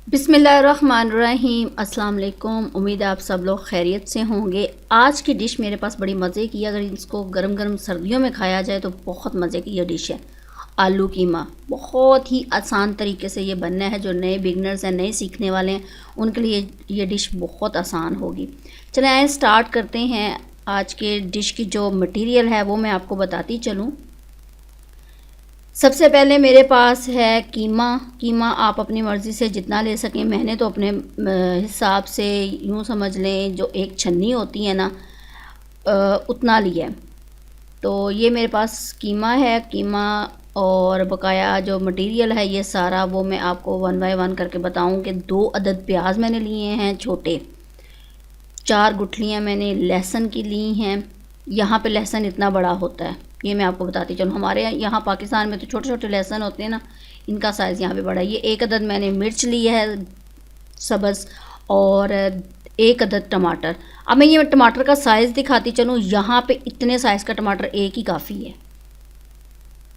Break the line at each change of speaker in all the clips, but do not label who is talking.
बिस्मिल्लाहिर्रहमानिर्रहीम। अस्सलाम वालेकुम। उम्मीद है आप सब लोग खैरियत से होंगे। आज की डिश मेरे पास बड़ी मज़े की, अगर इसको गरम गरम सर्दियों में खाया जाए तो बहुत मज़े की ये डिश है। आलू कीमा बहुत ही आसान तरीके से ये बनना है। जो नए बिगनर्स हैं, नए सीखने वाले हैं, उनके लिए ये डिश बहुत आसान होगी। चलें आए स्टार्ट करते हैं। आज के डिश की जो मटेरियल है वो मैं आपको बताती चलूँ। सबसे पहले मेरे पास है कीमा। कीमा आप अपनी मर्ज़ी से जितना ले सकें। मैंने तो अपने हिसाब से यूँ समझ लें, जो एक छन्नी होती है ना, उतना लिया है। तो ये मेरे पास कीमा है। कीमा और बकाया जो मटेरियल है ये सारा वो मैं आपको वन बाय वन करके बताऊं। कि 2 अदद प्याज मैंने लिए हैं छोटे, 4 गुठलियाँ मैंने लहसुन की ली हैं। यहाँ पे लहसुन इतना बड़ा होता है, ये मैं आपको बताती चलूँ। हमारे यहाँ पाकिस्तान में तो छोटे छोटे लहसुन होते हैं ना, इनका साइज़ यहाँ पे बड़ा है। ये 1 अदद मैंने मिर्च ली है सब्ज़, और 1 अदद टमाटर। अब मैं ये टमाटर का साइज़ दिखाती चलूँ। यहाँ पे इतने साइज़ का टमाटर एक ही काफ़ी है।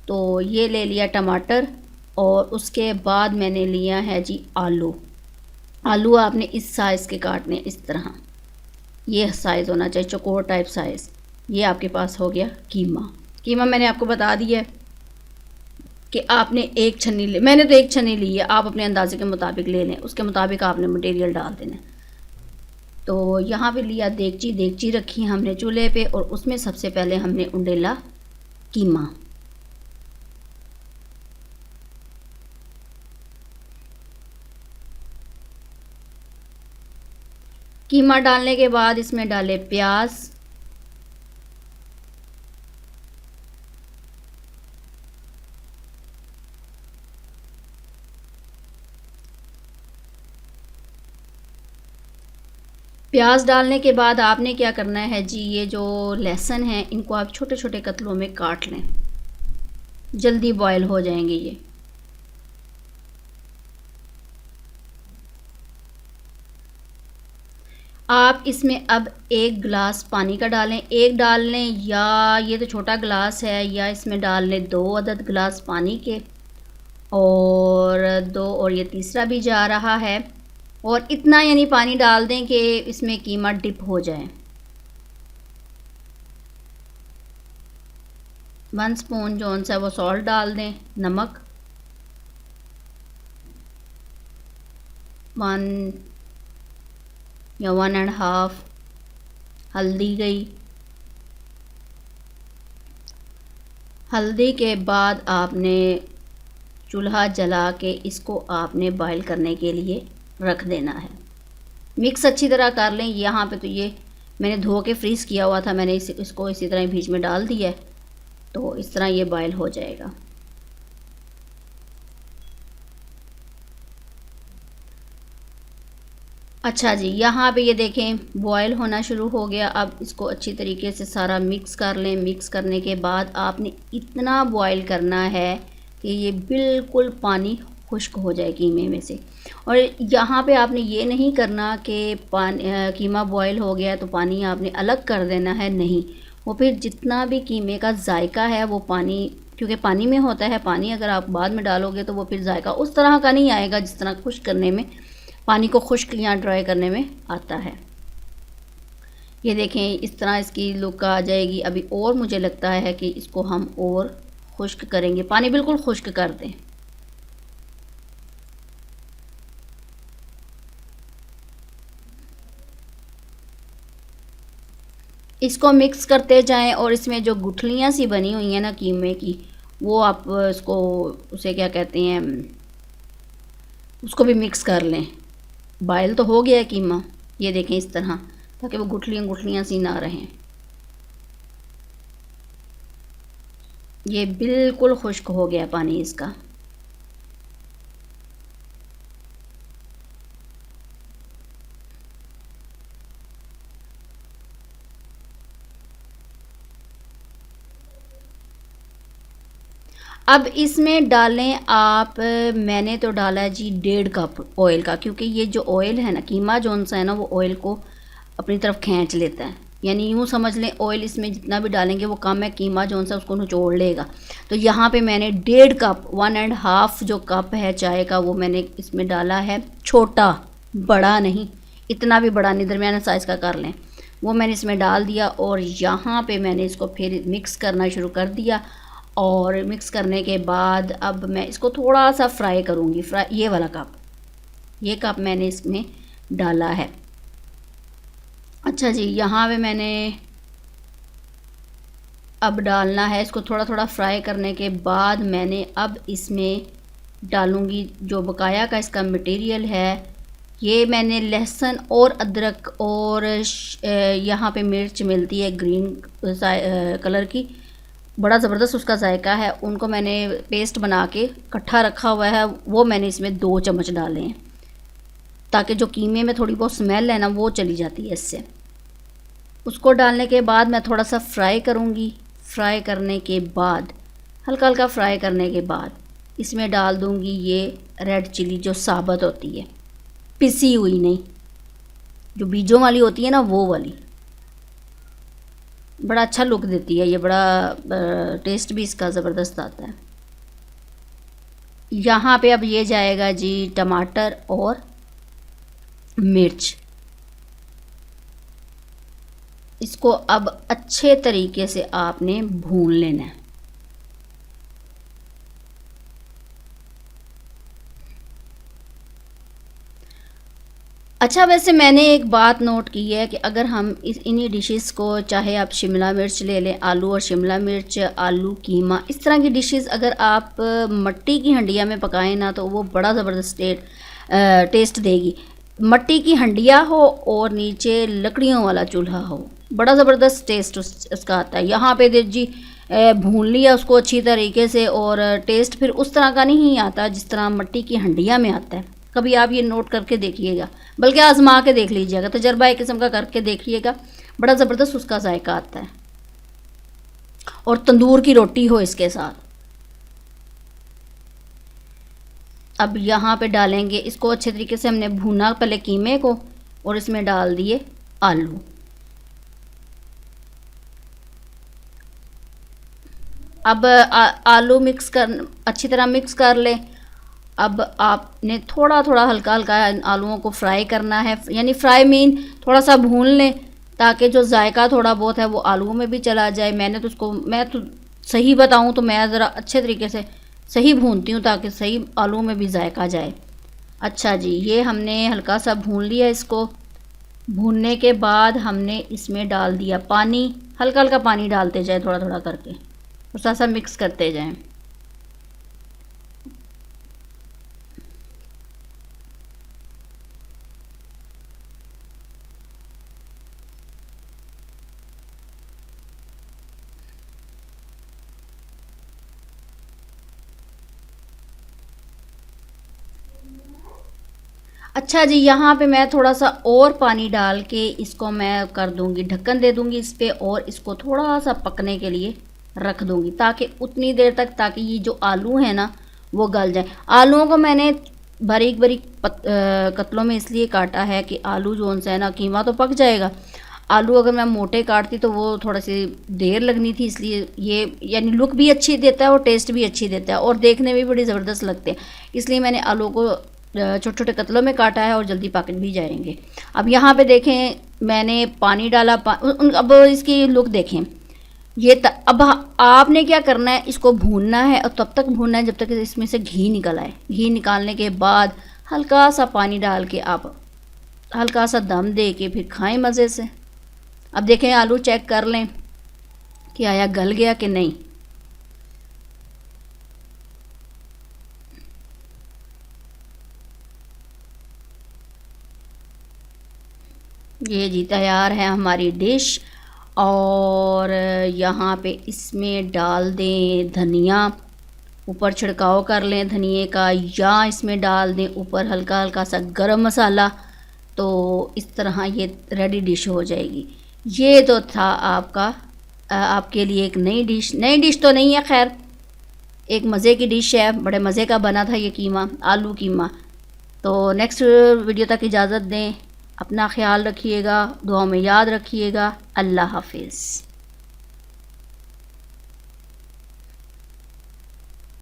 तो ये ले लिया टमाटर, और उसके बाद मैंने लिया है जी आलू। आलू आपने इस साइज़ के काटने, इस तरह ये साइज़ होना चाहिए, चौकोर टाइप साइज़। ये आपके पास हो गया कीमा। कीमा मैंने आपको बता दिया कि आपने एक छन्नी ले, मैंने तो एक छन्नी ली है, आप अपने अंदाजे के मुताबिक ले लें, उसके मुताबिक आपने मटेरियल डाल देना। तो यहाँ पे लिया देगची, देगची रखी हमने चूल्हे पे, और उसमें सबसे पहले हमने उंडेला कीमा। कीमा डालने के बाद इसमें डाले प्याज, प्याज डालने के बाद आपने क्या करना है जी, ये जो लहसुन है इनको आप छोटे छोटे कतलों में काट लें, जल्दी बॉयल हो जाएंगे ये। आप इसमें अब 1 गिलास पानी का डालें। एक डाल लें, या ये तो छोटा गिलास है, या इसमें डाल लें 2 अदद गिलास पानी के, और 2, और ये तीसरा भी जा रहा है। और इतना यानी पानी डाल दें कि इसमें कीमा डिप हो जाए। 1 स्पून जो सा वो सॉल्ट डाल दें, नमक 1 या 1.5, हल्दी गई। हल्दी के बाद आपने चूल्हा जला के इसको आपने बॉयल करने के लिए रख देना है। मिक्स अच्छी तरह कर लें। यहाँ पे तो ये मैंने धो के फ्रीज़ किया हुआ था, मैंने इसको इसी तरह बीच में डाल दिया है, तो इस तरह ये बॉयल हो जाएगा। अच्छा जी, यहाँ पे ये देखें बॉयल होना शुरू हो गया। अब इसको अच्छी तरीके से सारा मिक्स कर लें। मिक्स करने के बाद आपने इतना बॉयल करना है कि ये बिल्कुल पानी खुश्क हो जाए कीमे में से। और यहाँ पे आपने ये नहीं करना कि कीमा बॉयल हो गया तो पानी आपने अलग कर देना है, नहीं। वो फिर जितना भी कीमे का जायका है वो पानी, क्योंकि पानी में होता है, पानी अगर आप बाद में डालोगे तो वो फिर जायका उस तरह का नहीं आएगा जिस तरह खुश्क करने में, पानी को खुश्क या ड्राई करने में आता है। ये देखें इस तरह इसकी लुक आ जाएगी। अभी और मुझे लगता है कि इसको हम और खुश्क करेंगे, पानी बिल्कुल खुश्क कर दें। इसको मिक्स करते जाएं, और इसमें जो गुठलियाँ सी बनी हुई हैं ना कीमे की, वो आप इसको, उसे क्या कहते हैं, उसको भी मिक्स कर लें। बॉयल तो हो गया है कीमा, ये देखें इस तरह, ताकि वो गुठलियाँ गुठलियाँ सी ना रहें। ये बिल्कुल खुश्क हो गया पानी इसका। अब इसमें डालें आप, मैंने तो डाला है जी 1.5 कप ऑयल का, क्योंकि ये जो ऑयल है ना, कीमा जोन सा है ना, वो ऑयल को अपनी तरफ खींच लेता है। यानी यूँ समझ लें ऑयल इसमें जितना भी डालेंगे वो कम है, कीमा जो सा उसको निचोड़ लेगा। तो यहाँ पे मैंने 1.5 कप 1.5 जो कप है चाय का वो मैंने इसमें डाला है, छोटा, बड़ा नहीं, इतना भी बड़ा नहीं, दरमियाना साइज़ का कर लें, वो मैंने इसमें डाल दिया। और यहाँ पे मैंने इसको फिर मिक्स करना शुरू कर दिया। और मिक्स करने के बाद अब मैं इसको थोड़ा सा फ्राई करूँगी। ये वाला कप, ये कप मैंने इसमें डाला है। अच्छा जी, यहाँ पे मैंने अब डालना है इसको थोड़ा थोड़ा फ्राई करने के बाद मैंने अब इसमें डालूँगी जो बकाया का इसका मटेरियल है। ये मैंने लहसुन और अदरक और यहाँ पे मिर्च मिलती है ग्रीन कलर की, बड़ा ज़बरदस्त उसका जायका है, उनको मैंने पेस्ट बना के इकट्ठा रखा हुआ है, वो मैंने इसमें 2 चम्मच डाले हैं ताकि जो कीमे में थोड़ी बहुत स्मेल है ना वो चली जाती है इससे। उसको डालने के बाद मैं थोड़ा सा फ्राई करूँगी। फ्राई करने के बाद, हल्का हल्का फ्राई करने के बाद इसमें डाल दूँगी ये रेड चिली जो साबुत होती है, पिसी हुई नहीं, जो बीजों वाली होती है ना वो वाली, बड़ा अच्छा लुक देती है ये, बड़ा टेस्ट भी इसका ज़बरदस्त आता है। यहाँ पे अब ये जाएगा जी टमाटर और मिर्च। इसको अब अच्छे तरीके से आपने भून लेना है। अच्छा, वैसे मैंने एक बात नोट की है कि अगर हम इन्हीं डिशेस को, चाहे आप शिमला मिर्च ले लें, आलू और शिमला मिर्च, आलू कीमा, इस तरह की डिशेस अगर आप मट्टी की हंडिया में पकाएं ना तो वो बड़ा ज़बरदस्त टेस्ट देगी। मट्टी की हंडिया हो और नीचे लकड़ियों वाला चूल्हा हो, बड़ा ज़बरदस्त टेस्ट उसका आता है। यहाँ पे देख जी भून लिया उसको अच्छी तरीके से और टेस्ट फिर उस तरह का नहीं आता जिस तरह मट्टी की हंडिया में आता है। कभी आप ये नोट करके देखिएगा, बल्कि आजमा के देख लीजिएगा, तजर्बा एक किस्म का करके देखिएगा, बड़ा ज़बरदस्त उसका जायका आता है। और तंदूर की रोटी हो इसके साथ। अब यहाँ पे डालेंगे इसको अच्छे तरीके से, हमने भुना पहले कीमे को और इसमें डाल दिए आलू। अब आलू अच्छी तरह मिक्स कर लें। अब आपने थोड़ा थोड़ा हल्का हल्का आलूओं को फ्राई करना है, यानी फ्राई मीन थोड़ा सा भून लें ताकि जो जायका थोड़ा बहुत है वो आलूओं में भी चला जाए। मैं तो सही बताऊं तो मैं ज़रा अच्छे तरीके से सही भूनती हूँ ताकि सही आलू में भी जायका जाए। अच्छा जी, ये हमने हल्का सा भून लिया। इसको भूनने के बाद हमने इसमें डाल दिया पानी, हल्का हल्का पानी डालते जाए थोड़ा थोड़ा करके और साथ साथ मिक्स करते जाएं। अच्छा जी, यहाँ पे मैं थोड़ा सा और पानी डाल के इसको मैं कर दूँगी, ढक्कन दे दूँगी इस पर और इसको थोड़ा सा पकने के लिए रख दूँगी ताकि उतनी देर तक, ताकि ये जो आलू है ना वो गल जाए। आलूओं को मैंने बारीक बारीक कतलों में इसलिए काटा है कि आलू जो सा है ना, कीमा तो पक जाएगा, आलू अगर मैं मोटे काटती तो वो थोड़ा सी देर लगनी थी, इसलिए ये यानी लुक भी अच्छी देता है और टेस्ट भी अच्छी देता है और देखने में भी बड़ी ज़बरदस्त लगते हैं, इसलिए मैंने आलू को छोटे छोटे कतलों में काटा है और जल्दी पक भी जाएंगे। अब यहाँ पे देखें मैंने पानी डाला, अब इसकी लुक देखें ये अब आपने क्या करना है, इसको भूनना है और तब तक भूनना है जब तक इसमें से घी निकल आए। घी निकालने के बाद हल्का सा पानी डाल के आप हल्का सा दम दे के फिर खाएं मज़े से। अब देखें आलू चेक कर लें कि आया गल गया कि नहीं। ये जी तैयार है हमारी डिश। और यहाँ पे इसमें डाल दें धनिया, ऊपर छिड़काव कर लें धनिए का, या इसमें डाल दें ऊपर हल्का हल्का सा गरम मसाला, तो इस तरह ये रेडी डिश हो जाएगी। ये तो था आपके लिए एक नई डिश तो नहीं है, खैर एक मज़े की डिश है, बड़े मज़े का बना था ये कीमा, आलू कीमा। तो नेक्स्ट वीडियो तक इजाज़त दें। अपना ख्याल रखिएगा, दुआ में याद रखिएगा। अल्लाह हाफिज़।